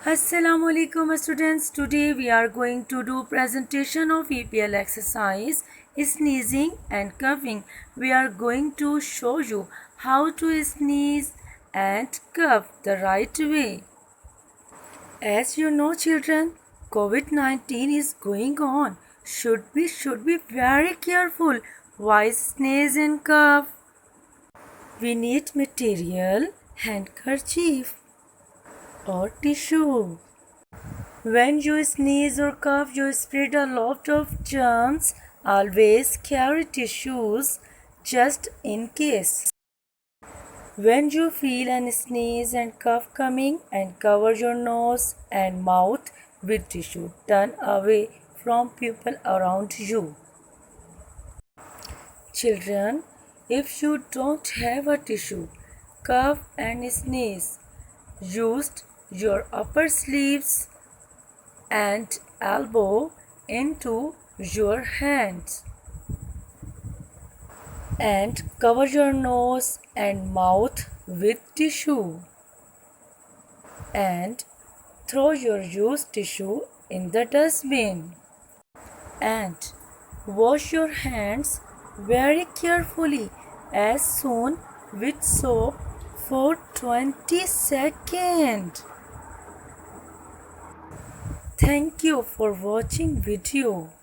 Assalamu alaikum students. Today we are going to do presentation of EPL exercise sneezing and coughing. We are going to show you how to sneeze and cough the right way. As you know children, COVID-19 is going on. Should be very careful while sneeze and cough. We need material, handkerchief or tissue. When you sneeze or cough, you spread a lot of germs. Always carry tissues just in case. When you feel an sneeze and cough coming, and cover your nose and mouth with tissue. Turn away from people around you. Children, if you don't have a tissue, cough and sneeze, use your upper sleeves and elbow into your hands and cover your nose and mouth with tissue and throw your used tissue in the dustbin and wash your hands very carefully as soon with soap for 20 seconds. Thank you for watching video.